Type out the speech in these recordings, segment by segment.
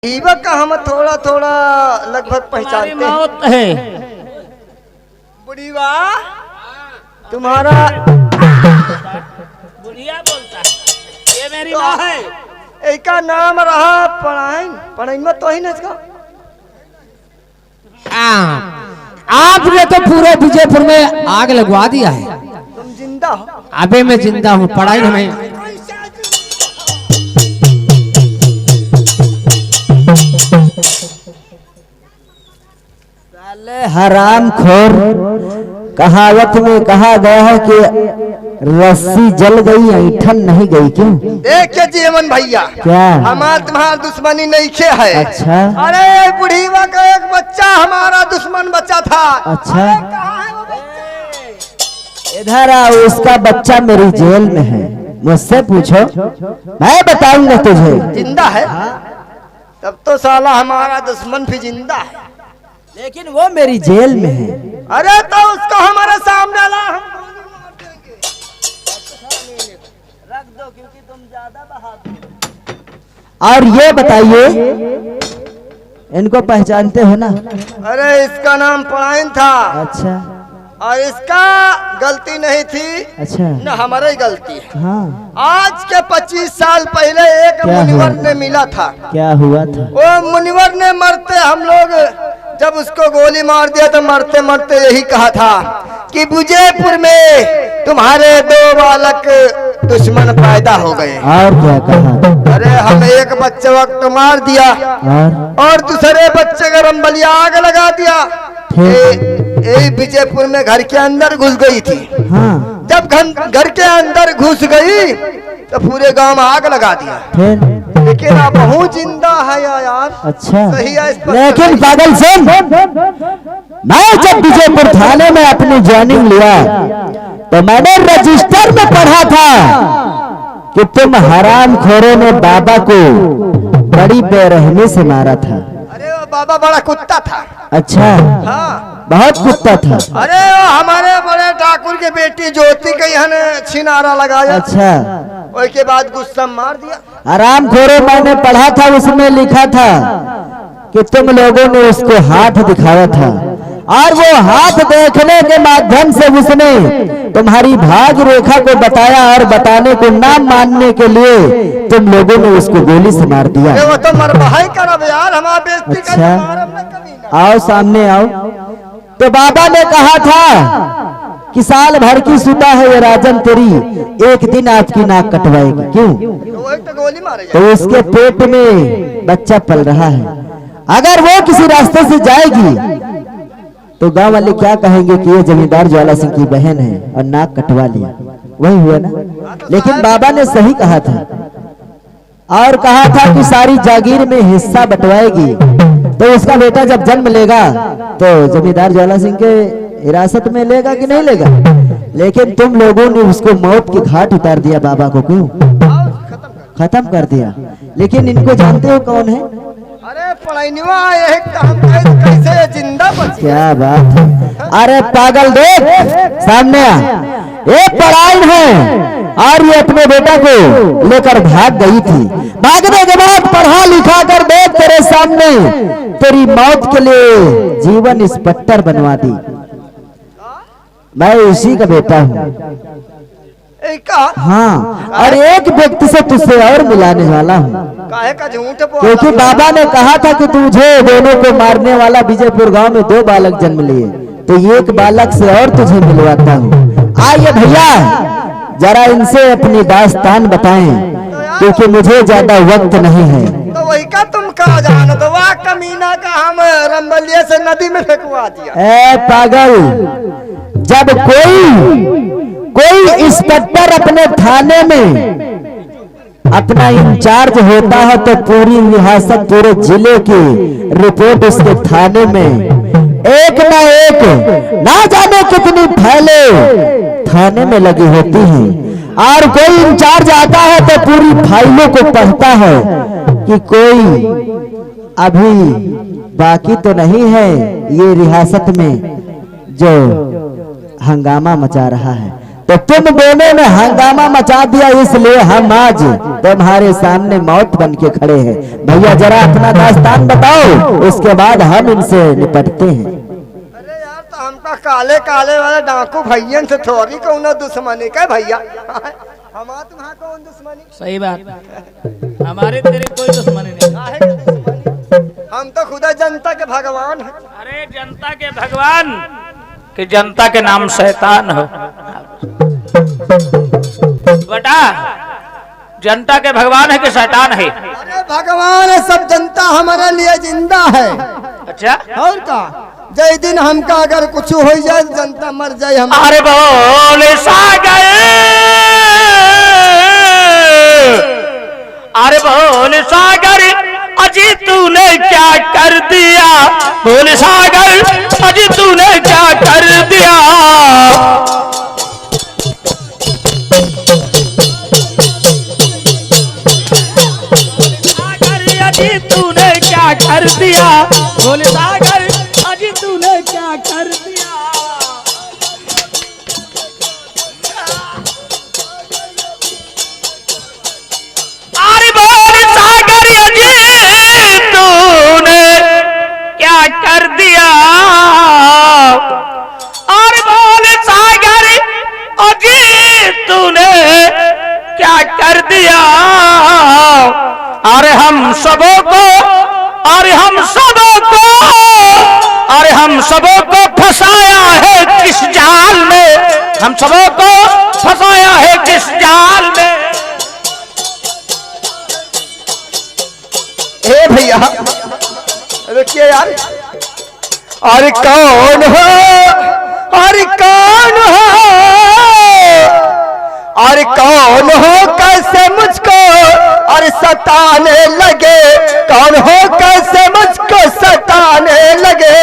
दीपक का हम थोड़ा थोड़ा लगभग पहचानते हैं। बुढ़ीवा तुम्हारा बुढ़िया बोलता है, ये मेरी माँ है। एक नाम रहा पढ़ाई पढ़ाई में तो ही ना इसका। आपने तो पूरे विजयपुर में आग लगवा दिया है। तुम जिंदा हो? अबे मैं जिंदा हूँ, पढ़ाई में हराम खोर। कहावत में कहा गया है कि रस्सी जल गई ऐठन नहीं गई। क्यों? देखिए जीवन भैया, क्या हमारा तुम्हारा दुश्मनी नहीं खे है। अच्छा, अरे बुढ़ीवा का एक बच्चा हमारा दुश्मन बच्चा था। अच्छा, कहाँ है वो बच्चा? इधर आओ, उसका बच्चा मेरी जेल में है। मुझसे पूछो, मैं बताऊंगा तुझे। जिंदा है? तब तो साला हमारा दुश्मन भी जिंदा है, लेकिन वो मेरी जेल में है। अरे तो उसको हमारे सामने ला, हम मार देंगे। रख दो क्योंकि तुम ज्यादा बहादुर। और ये बताइए, इनको पहचानते हो ना? अरे इसका नाम पढ़ाइन था। अच्छा, और इसका गलती नहीं थी, अच्छा, न हमारी गलती है। हाँ, आज के 25 साल पहले एक क्या मुनिवर हुआ? ने मिला था। क्या हुआ था? वो मुनिवर ने मरते हम लोग जब उसको गोली मार दिया तो मरते मरते यही कहा था कि विजयपुर में तुम्हारे 2 बालक दुश्मन पैदा हो गए। और क्या कहा? अरे हम एक बच्चे वक्त मार दिया और दूसरे बच्चे का रंबलिया आग लगा दिया। ये विजयपुर में घर के अंदर घुस गई थी। हाँ, जब घर के अंदर घुस गई तो पूरे गांव में आग लगा दिया। फिर? लेकिन अब बहुत जिंदा है यार। अच्छा, सही है। लेकिन पागल सुन, मैं जब विजयपुर थाने में अपनी ज्वाइनिंग लिया तो मैंने रजिस्टर में पढ़ा था कि तुम हराम खोरों ने बाबा को बड़ी बेरहमी से मारा था। अरे वो बाबा बड़ा कुत्ता था। अच्छा, हाँ, बहुत कुत्ता था। अरे वो हमारे बड़े ठाकुर की बेटी ज्योति के यहाँ छिनारा लगाया। अच्छा, उसके बाद गुस्सा मार दिया। हराम खोरों मैंने पढ़ा था, उसमें लिखा था कि तुम लोगों ने उसको हाथ दिखाया था और वो हाथ देखने के माध्यम से उसने तुम्हारी भाग रेखा को बताया और बताने को ना मानने के लिए तुम लोगों ने उसको गोली से मार दिया। अरे वो तो मरवाई करब यार, हमारा बेइज्जती कर अच्छा, मारब ना कभी ना। आओ सामने आओ। तो बाबा ने कहा था कि साल भर की सुता है ये राजन तेरी, एक दिन आपकी नाक कटवाएगी। क्यों? तो वो एक तो गोली मारे तो उसके पेट में बच्चा पल रहा है। अगर वो किसी रास्ते से जाएगी तो गांव वाले क्या कहेंगे कि ये जमींदार ज्वाला सिंह की बहन है और नाक कटवा लिया। वही हुआ ना। लेकिन बाबा ने सही कहा था और कहा था कि सारी जागीर में हिस्सा बंटवाएगी। तो उसका बेटा जब जन्म लेगा तो जमींदार ज्वाला सिंह के हिरासत में लेगा कि नहीं लेगा? लेकिन तुम लोगों ने उसको मौत की घाट उतार दिया बाबा को। क्यों? खत्म कर दिया। लेकिन इनको जानते हो कौन है? अरे पढ़ाईवा एक काम कैसे जिंदा बच। क्या बात है। अरे पागल देख, सामने आ। एक पढ़ाई है और ये अपने बेटा को लेकर भाग गई थी। भागने के बाद पढ़ा लिखा कर देख तेरे सामने तेरी मौत के लिए जीवन इंस्पेक्टर बनवा दी। मैं उसी का बेटा हूँ। हाँ, और एक व्यक्ति से तुझसे और मिलाने वाला हूँ। काहे का झूठ बोला? क्योंकि बाबा ने कहा था कि तुझे दोनों को मारने वाला विजयपुर गांव में 2 बालक जन्म लिए, तो एक बालक से और तुझे मिलवाता हूँ। आइए भैया, जरा इनसे अपनी दास्तान बताएं क्योंकि मुझे ज्यादा वक्त नहीं है। तो वही का तुम कहा जानो तो वाह कमीना का हम रंबलिया से नदी में फेंकवा दिया। ए पागल, जब कोई इंस्पेक्टर अपने थाने में अपना इंचार्ज होता है तो पूरी रियासत, पूरे जिले की रिपोर्ट उसके थाने में एक ना जाने कितनी फाइलें थाने में लगी होती हैं। और कोई इंचार्ज आता है तो पूरी फाइलों को पढ़ता है कि कोई अभी बाकी तो नहीं है ये रियासत में जो हंगामा मचा रहा है। तो तुम दोनों ने हंगामा मचा दिया, इसलिए हम आज तुम्हारे सामने मौत बन के खड़े हैं। भैया जरा अपना दास्तान बताओ, उसके बाद हम इनसे निपटते हैं। अरे यार, तो हमका काले काले वाले डाकू भैया से थोड़ी कौन दुश्मनी का भैया। हमारा तुम्हारा कौन दुश्मनी? सही बात, हमारे तेरे कोई दुश्मनी नहीं। काहे के दुश्मनी? हम तो खुदा जनता के भगवान हैं। अरे जनता के भगवान कि जनता के नाम शैतान हो बेटा, जनता के भगवान है कि शैतान है? अरे भगवान है, सब जनता हमारे लिए जिंदा है। अच्छा, और का जय दिन हमका अगर कुछ हो जाए, जनता मर जाए हम। अरे बोले सागर, अरे बोले सागर अजी तूने क्या कर दिया, बोले सागर अजी तूने क्या कर दिया। सागर अजी तूने क्या कर दिया, बोले सागर अजी तूने क्या कर दिया। अरे बोल सागर अजी तूने क्या कर दिया, अरे बोल सागर अजी तूने क्या कर दिया। अरे हम सबों को, अरे हम सबों को, अरे हम सबों को फंसाया है किस जाल में, हम सबों को फंसाया है किस जाल में। हे भैया रुकिए यार। अरे कौन हो, अरे कौन हो, अरे कौन हो, कैसे मुझको अरे सताने लगे, कौन हो कैसे मुझको सताने लगे।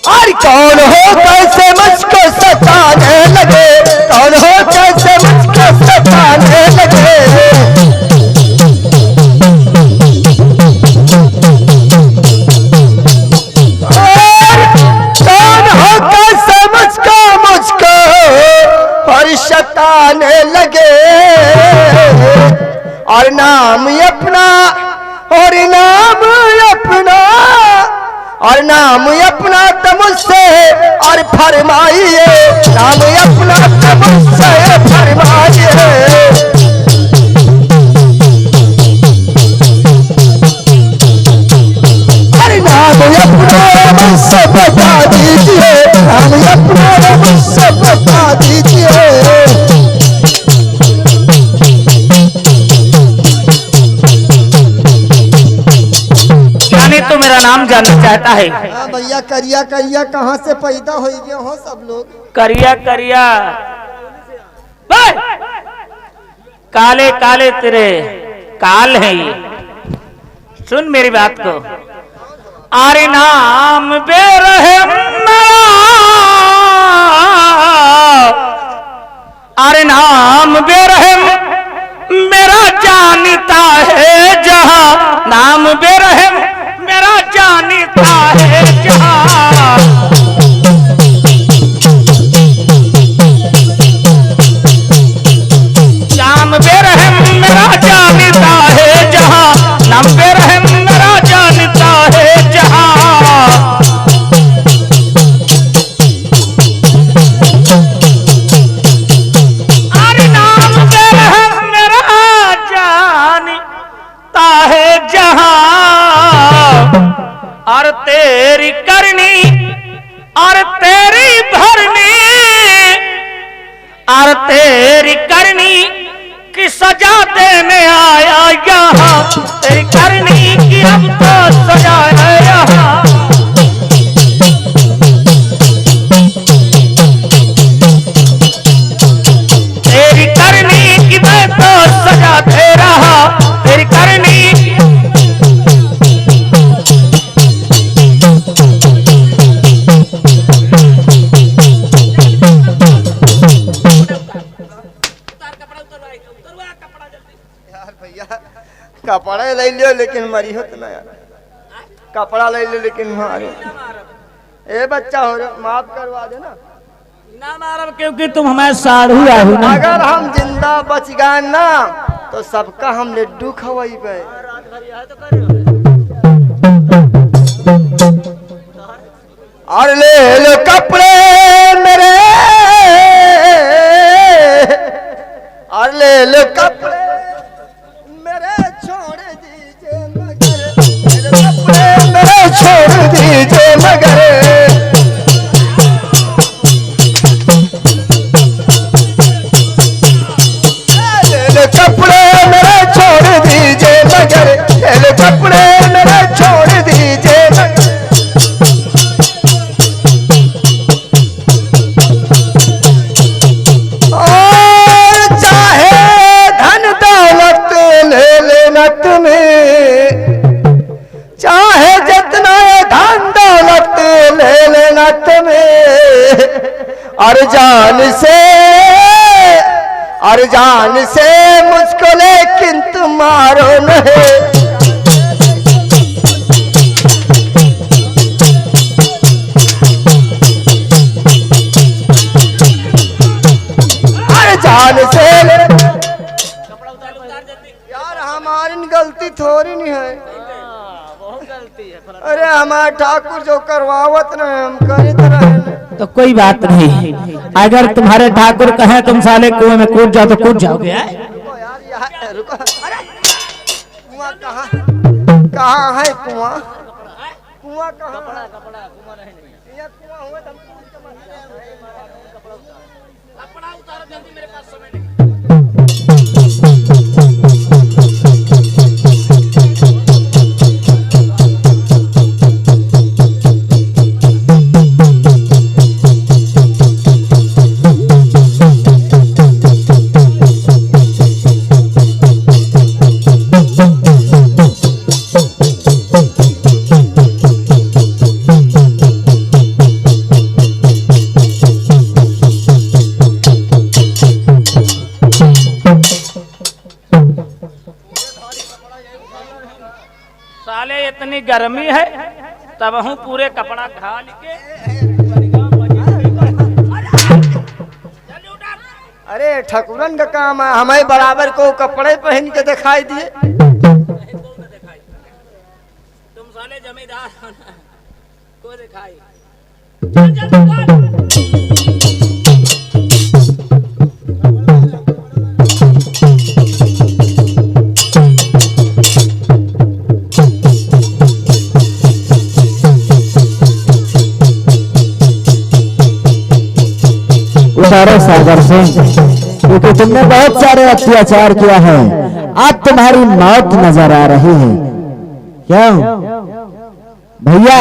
अरे कौन हो कैसे मुझको सताने लगे, कौन हो कैसे मुझको सताने लगे। कौन हो कैसे मुझको मुझको और सताने लगे। और नाम अपना, और नाम अपना, और नाम अपना तो मुझसे और फरमाइए, नाम अपना तो मुझसे फरमाइए। अरे नाम अपना मुझसे बता दीजिए, नाम अपना मुझसे बता दीजिए। तो मेरा नाम जानना चाहता है। हाँ भैया, करिया करिया कहाँ से पैदा हो गए हो सब लोग। करिया करिया काले काले तेरे काल है ये। सुन मेरी बात को, अरे नाम बेरहम, अरे नाम बेरहम मेरा जानता है जहां, नाम बेरहम मेरा जानता है जहां। नाम बेरहम मेरा जानता है जहां, नाम बेरहम मेरा जानता है जहां। अरे नाम बेरहम मेरा जानता है जहां। और तेरी करनी और तेरी भरनी, और तेरी करनी की सजा देने आया यहाँ, तेरी करनी की अब तो सजा है यहाँ। तेरी करनी की मैं तो सजा दे रहा, तेरी करनी। यार भैया कपड़े ले लियो, लेकिन मरी हो तो ना यार। कपड़ा ले ले, लेकिन मारे ए बच्चा हो रहा, माफ करवा देना। ना मारब क्योंकि तुम हमारे साढ़ू आहू ना। अगर हम जिंदा बच गए ना तो सबका हम लड्डू खवाई पे। और ले लो कपड़े मेरे, और ले लो कपड़े मेरे छोड़ दीजिए मगर, ले लो कपड़े मेरे छोड़ दीजिए मगर, कपड़े मेरे छोड़ दीजिए मगर, कपड़े मेरे छोड़ दीजिए मगर। और चाहे धन दौलत ले लेना तुम्हें, चाहे जितना धन दौलत ले लेना तुम्हें, और जान से मुझको लेकिन तुम मारो नहीं। और जान से यार हमारी गलती थोड़ी नहीं है, अरे हमारा ठाकुर जो करवावत न हम करी तरह। तो कोई बात नहीं, अगर तुम्हारे ठाकुर कहें तुम साले कुएं में कूद जाओ तो कूद जाओगे। यार रुको, कुआं कहाँ है? कुआं कहाँ? ये कुआं हुआ तो कपड़ा उतारो जल्दी, मेरे पास समय नहीं। साले इतनी गर्मी है तब हूँ पूरे कपड़ा घाल के। अरे ठकुरन का काम है, हमें बराबर को कपड़े पहन के दिखाई दिए। तुम साले जमींदार हो ना, को दिखाई। चल जल्दी उतारो सागर सिंह, क्योंकि तुमने बहुत सारे अत्याचार किया है, आज तुम्हारी मौत नजर आ रही है। क्यों भैया?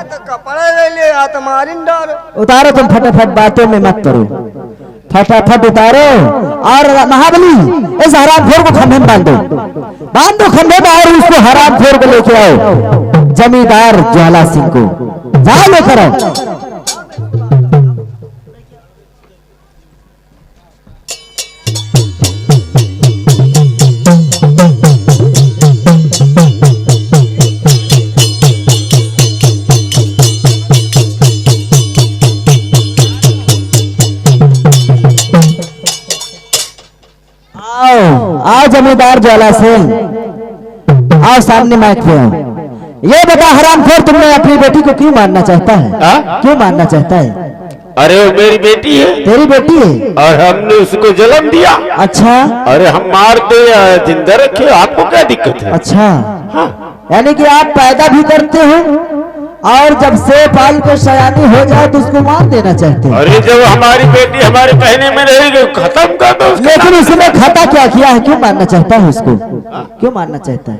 तो कपड़े ले ले, तुम्हारी डर। उतारो तुम, फटाफट बातों में मत करो, फटाफट उतारो। और महाबली इस हरामखोर को खंभे में बांध दो खंभे में, और उसको हरामखोर को लेके आओ, जमींदार ज्वाला सिंह को जाओ लेकर आओ। आओ जमींदार ज्वाला सिंह, आओ सामने माइक पे आओ। ये बता हरामखोर, तुमने अपनी बेटी को क्यों मारना चाहता है? क्यों मारना चाहता है? अरे वो मेरी बेटी है। तेरी बेटी है? और हमने उसको जन्म दिया। अच्छा। अरे हम मारते या जिंदा रखे, आपको क्या दिक्कत है? अच्छा हाँ। यानी कि आप पैदा भी करते हो और जब से पाल कर सयानी हो जाए तो उसको मार देना चाहते हैं। अरे जब हमारी बेटी हमारे पहने में रहेगी खत्म कर दो। लेकिन उसने खता क्या किया है? क्यों मारना चाहता है उसको? क्यों मारना चाहता है?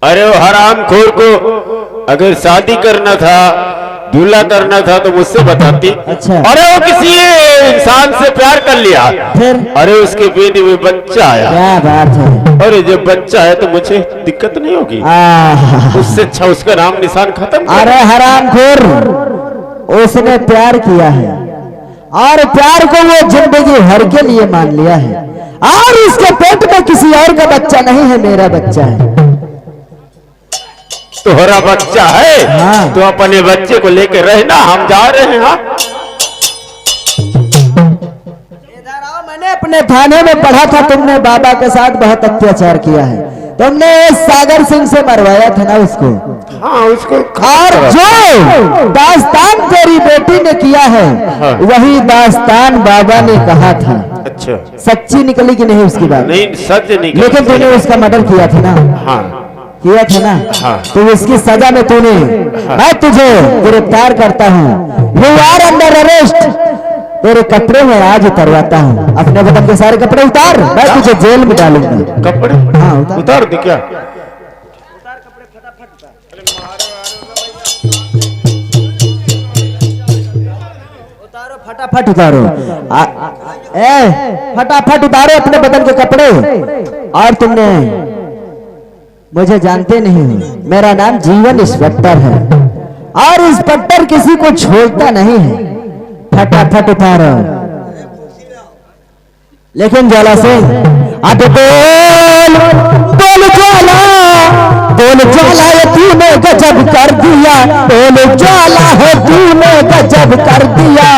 अरे वो हरामखोर को अगर शादी करना था, दूल्हा करना था तो मुझसे बताती। अच्छा। अरे वो किसी इंसान से प्यार कर लिया, फिर? अरे उसके पेट में बच्चा आया। क्या बात है? अरे जब बच्चा है तो मुझे दिक्कत नहीं होगी, उससे अच्छा उसका नाम निशान खत्म। अरे हरामखोर, उसने प्यार किया है और प्यार को वो जिंदगी भर के लिए मान लिया है, और उसके पेट में किसी और का बच्चा नहीं है, मेरा बच्चा है। तोहरा बच्चा है हाँ। तो अपने बच्चे को लेके रहना, हम जा रहे हैं। हाँ मैंने अपने थाने में पढ़ा था, तुमने बाबा के साथ बहुत अत्याचार किया है। तुमने सागर सिंह से मरवाया था ना उसको। हाँ उसको और जो दास्तान तेरी बेटी ने किया है, हाँ। वही दास्तान बाबा ने कहा था। अच्छा सच्ची निकली कि नहीं उसकी बात? नहीं, सच नहीं। लेकिन तूने उसका मर्डर किया था ना? हाँ किया था ना? हाँ। तो इसकी सजा में तूने, मैं तुझे गिरफ्तार करता हूँ। You are under arrest. तेरे कपड़े में आज उतरवाता हूँ। अपने बदन के सारे कपड़े उतार, मैं तुझे जेल में डालूंगा। कपड़े? हाँ उतार दे क्या? फटाफट उतारो। फटाफट उतारो अपने बदन के कपड़े। और तुमने मुझे जानते नहीं हो, मेरा नाम जीवन इंस्पेक्टर है और इंस्पेक्टर किसी को छोड़ता नहीं है। फटाफट उतारो। लेकिन ज्वाला सिंह, अब बोल बोल ज्वाला, बोल ज्वाला ये तूने गजब कर दिया। बोल ज्वाला है तूने गजब कर दिया।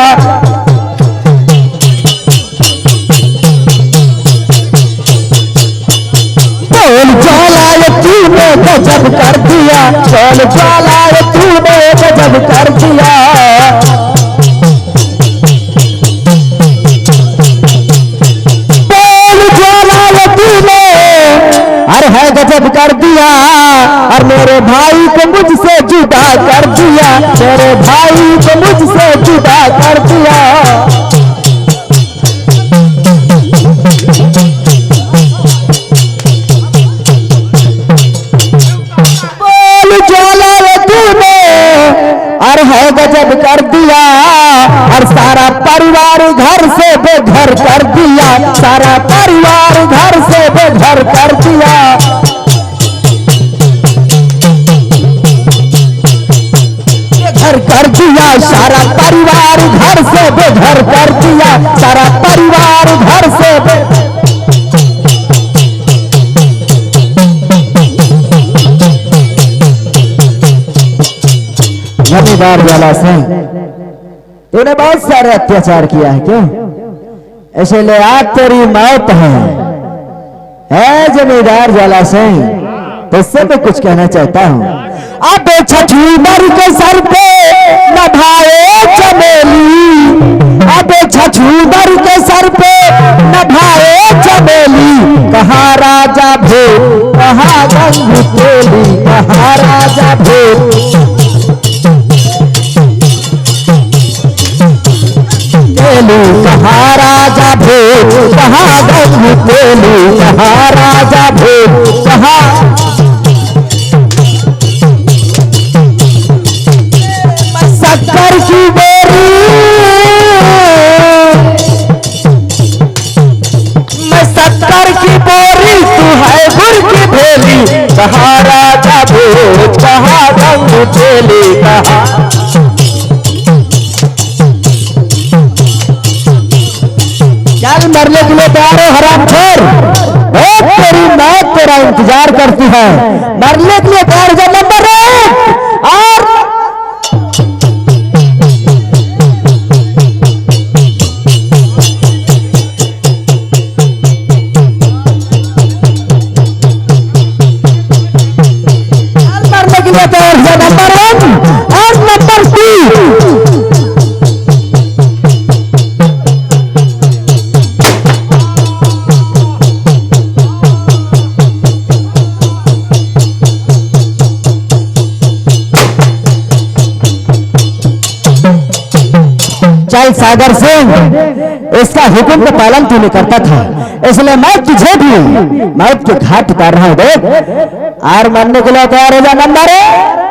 बोल ज्वाला ये तूने गजब कर दिया। बोल ज्वाला ये तूने गजब कर दिया। अरे है गजब कर दिया। और मेरे भाई को मुझसे जुदा कर दिया। मेरे भाई को मुझसे जुदा कर दिया। बोल ज्वाला रे तूने, और है गजब कर दिया। और सारा परिवार घर से बेघर कर दिया। सारा परिवार घर से बेघर कर दिया। घर कर दिया, सारा परिवार घर से बेघर कर दिया। सारा परिवार घर से जमींदार ज्वाला सिंह, तूने बहुत सारे अत्याचार किया है क्यों? इसलिए आज तेरी मौत है जमींदार ज्वाला सिंह। तुझसे तो कुछ कहना चाहता हूँ। अब छछूंदर के सर पे नभाए चमेली। अब छछूंदर के सर पे नभाए चमेली। कहाँ राजा भोग, कहाँ गंग तेली। कहाँ राजा भोग, कहाँ राजा भोग, कहाँ गंग तेली। कहाँ राजा भोग, कहाँ शक्कर की बोरी, मैं शक्कर की बोरी, तू है गुड़ की भेली। कहाँ राजा भोग, कहाँ गंग तेली। कहाँ चल मरने के लिए तैयार हो हरामखोर। तेरी मौत तेरा इंतजार करती है। मरने के लिए तैयार हो जा नंबर 1। और मरने के लिए तैयार हो जा नंबर 1 और नंबर 2। चल सागर सिंह, इसका हुक्म का पालन तूने करता था, इसलिए मैं तुझे भी मौत के घाट उतार रहा हूं। देख, आर मानने के लिए तैयार हो जा नंबर 1।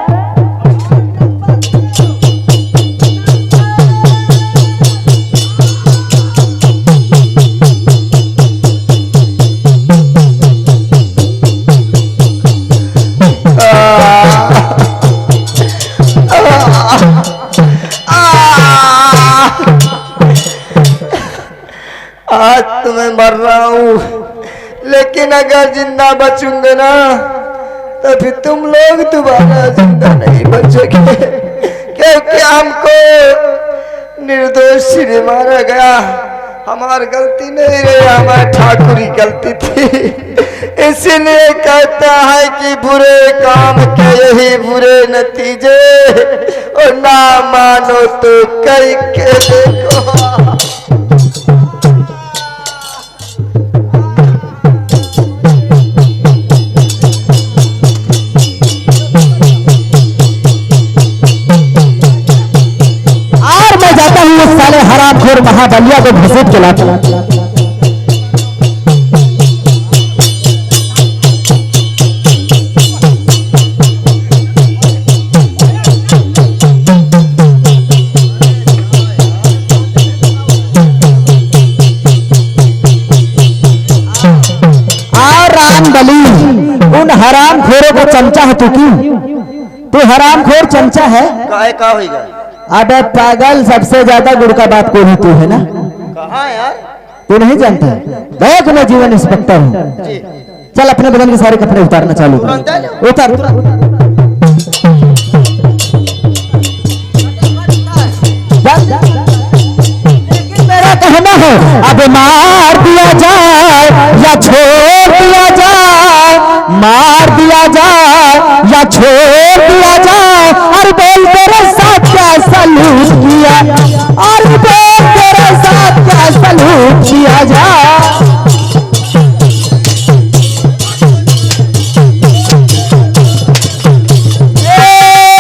आज तो मैं मर रहा हूँ, लेकिन अगर जिंदा बचूंगा ना तो फिर तुम लोग दोबारा जिंदा नहीं बचोगे, क्योंकि हमको निर्दोष से मारा गया। हमारी गलती नहीं रही, हमारे ठाकुर की गलती थी। इसलिए कहता है कि बुरे काम के यही बुरे नतीजे, और ना मानो तो कई के देखो। साले हरामखोर महाबलिया को घसीट के लाता। राम बली उन हरामखोरों का चमचा है तू क्यों? तू हरामखोर चमचा है। का होगा? अबे पागल, सबसे ज्यादा गुड़ का बात को ही तू है ना। कहाँ यार? तू नहीं जानता? देख मैं जीवन इंस्पेक्टर हूँ। चल अपने बदन के सारे कपड़े उतारना चालू कर। उतार मेरा कहना है अब मार दिया जाए या छोड़ दिया जाए, मार दिया जाए या छोड़ दिया जाए, और बोल तेरे साथ क्या सलूट किया, और बोल तेरे साथ क्या सलूट किया जाए।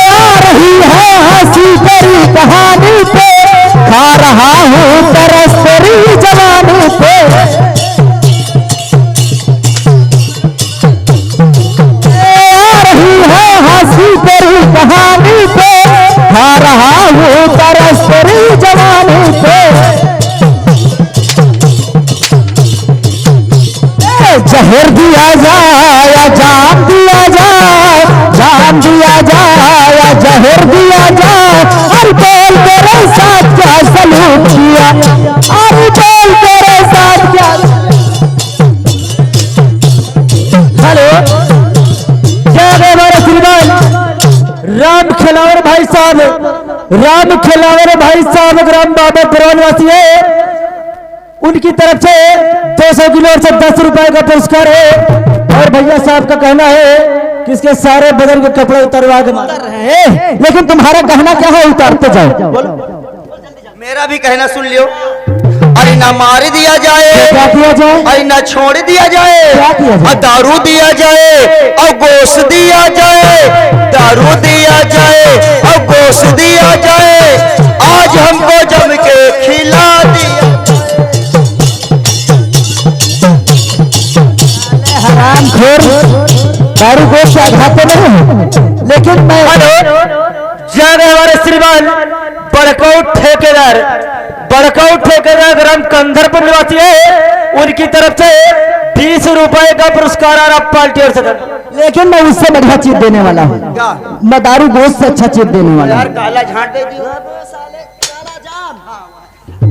आ रही है हंसी तेरी कहानी पे, खा रहा हूँ तरस तेरी जवानी पे। आ रही है हंसी तेरी कहानी पे, खा रहा हूँ तरस तेरी जवानी पे। जहर दिया जाए या जाम दिया जाए, जाम दिया जाए या जहर दिया जाए, और बोल तेरे साथ क्या सलूट किया, और बोल तेरे साथ क्या। हेलो, क्या हमारे श्रीमान राम खिलावर भाई साहब, राम खिलावर भाई साहब ग्राम बाबा पुरानवासी है, उनकी तरफ से 200 किलो से 10 रुपए का पुरस्कार है। और भैया साहब का कहना है कि इसके सारे बदन के कपड़े उतरवा के मार रहे हैं, लेकिन तुम्हारा कहना क्या है? उतारते जाओ। मेरा भी कहना सुन लियो। अरे ना मार दिया जाए, क्या किया जाए? अरे ना छोड़ दिया जाए, क्या किया जाए? और दारू दिया जाए और गोश्त दिया जाए, दारू दिया जाए और गोश्त दिया जाए, आज हमको जम के खिला दिया। हरामखोर दारू गोश्त खाते नहीं, लेकिन मैं हमारे श्रीमान बड़काऊ ठेकेदार ग्राम कंधरपुर निवासी है, उनकी तरफ से 20 रुपए का पुरस्कार आ रहा पार्टी और सदन। लेकिन मैं उससे बढ़िया चीज देने वाला हूँ, मैं दारू गोश्त से अच्छा चीज देने वाला हूँ। काला झांट दे दियो।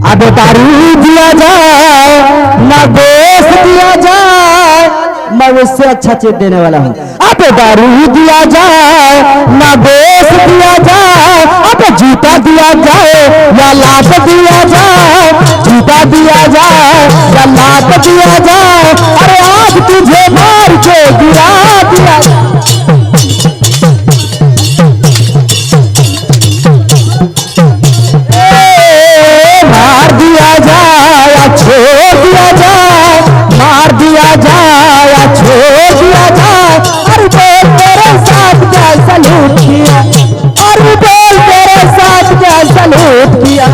अब दारू दिया जाए ना गोश्त दिया जाए, मैं उससे अच्छा चीज देने वाला हूँ। अब दारू दिया जाए ना गोश्त दिया जाए, अब जूता दिया जाए या लात दिया जाए, जूता दिया जाए या लात दिया जाए, अरे आज तुझे मार के गिरा दिया। मार दिया जाए या छोड़ दिया जाए, मार दिया जाए या छोड़ दिया जाए, और बोल तेरे साथ क्या सलूट किया, और बोल तेरे साथ क्या सलूट किया।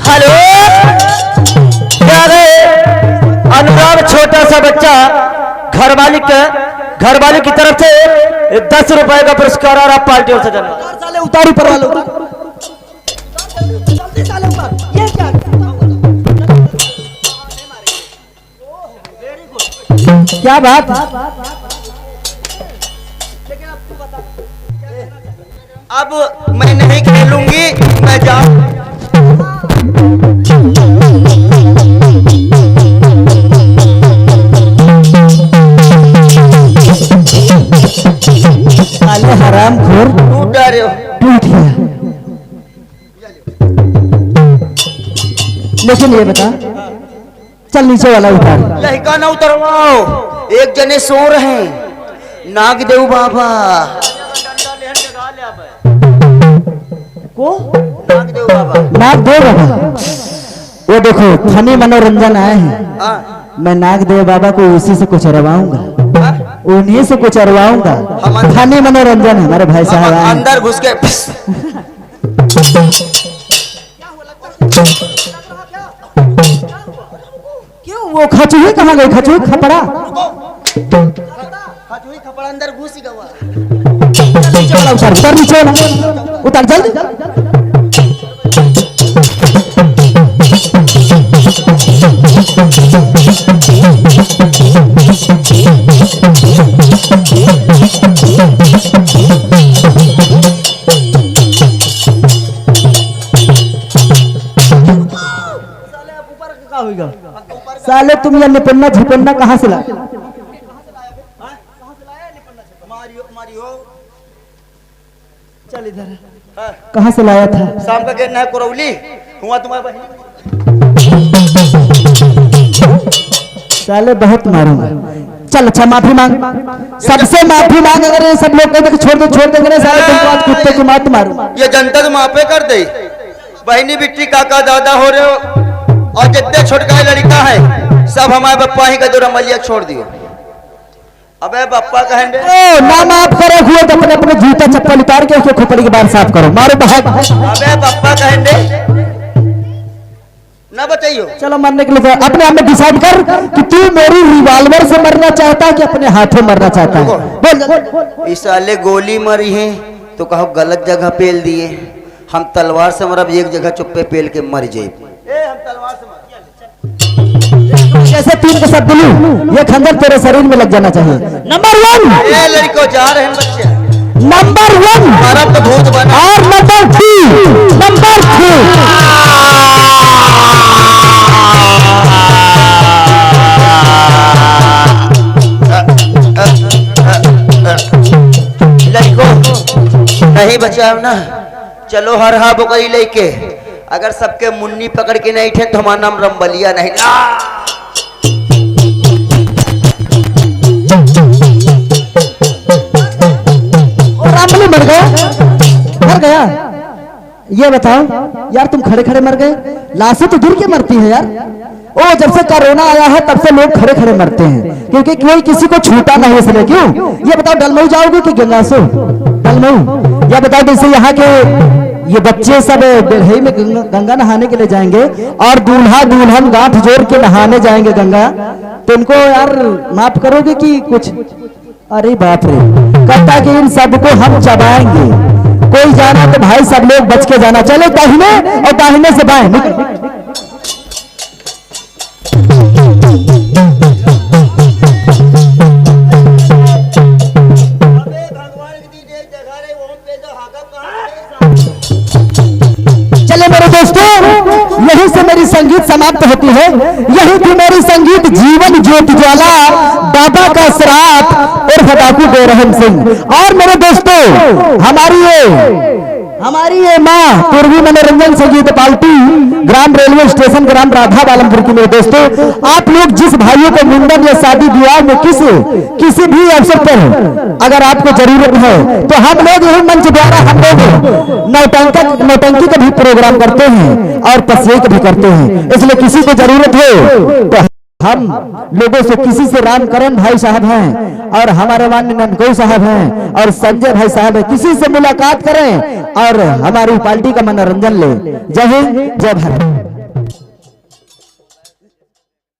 हेलो, क्या रे अनुराग छोटा सा बच्चा घर मालिक की तरफ से 10 रुपए का पुरस्कार और आप पार्टी और सजन। साले उतारू पर वालों क्या बात? अब मैं नहीं खेलूंगी, मैं जाऊं। जा रहे हो? टूट गया। लेकिन ये बता, चल नीचे वाला उतार। लहिका ना उतरवाओ, एक जने सो रहे, नागदेव बाबा को नागदेव बाबा। नागदेव बाबा, वो देखो फनी मनोरंजन आए हैं। हाँ, मैं नागदेव बाबा को उसी से कुछ अरवाऊंगा, उन्हीं से कुछ अरवाऊंगा। फनी मनोरंजन है हमारे भाई साहब आए हैं। अंदर घुस के क्यों वो खचुई कहाँ गई? खचुई खपड़ा खपड़ा अंदर घुस ही गया। नीचे वाला उतार, उतार नीचे वाला उतार जल्दी। साले तुम ये निपन्ना झिपन्ना कहाँ से ला? चल इधर, कहाँ से लाया था? शाम का गेट है कुरौली हुआ तुम्हारे बहन। साले बहुत मारूंगा। चल अच्छा माफी मांग, सबसे माफी मांग। अगर ये सब लोग कहते छोड़ दो छोड़ देंगे साले तुमको आज कुत्ते की मात मारूंगा। ये जनता तुम आपे कर दे, बहनी बिट्टी काका दादा हो रहे हो, और जितने छोटका लड़का है सब हमारे बप्पा ही का दो रमलिया छोड़ दियो। अबे बप्पा कहेंगे ओ ना माफ करे हुए तो अपने अपने जूता चप्पल उतार के उसके खोपड़ी के बाहर साफ करो, मारो बाहर। अबे बप्पा कहेंगे ना बताइयो। चलो मरने के लिए अपने आप में डिसाइड कर कि तू मेरी रिवॉल्वर से मरना चाहता है कि अपने हाथों मरना चाहता है। बोल। इस साले गोली मरी है तो कहो गलत जगह पेल दिए, हम तलवार से मरब एक जगह चुप्पे पेल के मर जाए। हम तलवार से जैसे तीन के सब दिलू, ये खंजर तेरे शरीर में लग जाना चाहिए। नंबर 1 ये लड़को जा रहे हैं बच्चे। नंबर 1 मरब तो भूत बना। और नंबर 2 नंबर 3 लड़को नहीं बचाओ ना, चलो हर हा बुकरी लेके। अगर सबके मुन्नी पकड़ के नहीं थे तो हमारा नाम रंबलिया नहीं। रामबली मर गया, मर गया। ये बताओ यार, तुम खड़े खड़े मर गए, लाशें तो गिर के मरती है यार। ओ जब से कोरोना आया है तब से लोग खड़े खड़े मरते हैं, क्योंकि कोई किसी को छूटा नहीं इसलिए। क्यों? ये बताओ डलमऊ जाओगे कि गंगासो? डलमऊ। ये बताओ जैसे यहाँ के ये बच्चे सब बेढ़ई में गंगा नहाने के लिए जाएंगे और दूल्हा दुल्हन गांठ जोड़ के नहाने जाएंगे गंगा, तो इनको यार माफ करोगे कि कुछ? अरे बाप रे, कहता कि इन सबको हम चबाएंगे। कोई जाना तो भाई सब लोग बच के जाना। चलो दाहिने और दाहिने से बाएं निकल। चले मेरे दोस्तों, यहीं से मेरी संगीत समाप्त होती है। यही थी मेरी संगीत जीवन ज्योति ज्वाला, बाबा का श्राप और डाकू बेरहम सिंह। और मेरे दोस्तों, हमारी ये माँ पूर्वी मनोरंजन संगीत पार्टी, ग्राम रेलवे स्टेशन, ग्राम राधा बालमपुर की। मेरे दोस्तों, आप लोग जिस भाइयों को मुंडन या शादी विवाह में किसी भी अवसर पर अगर आपको जरूरत है तो हम लोग यही मंच द्वारा हम लोग नौटंकी का भी प्रोग्राम करते हैं और तस्वीर भी करते हैं। इसलिए किसी को जरूरत हो तो हम लोगों से, किसी से रामकरण भाई साहब हैं और हमारे माननीय नंदगौ साहब हैं और संजय भाई साहब हैं, किसी से मुलाकात करें और हमारी पार्टी का मनोरंजन ले। जय हिंद, जय भारत।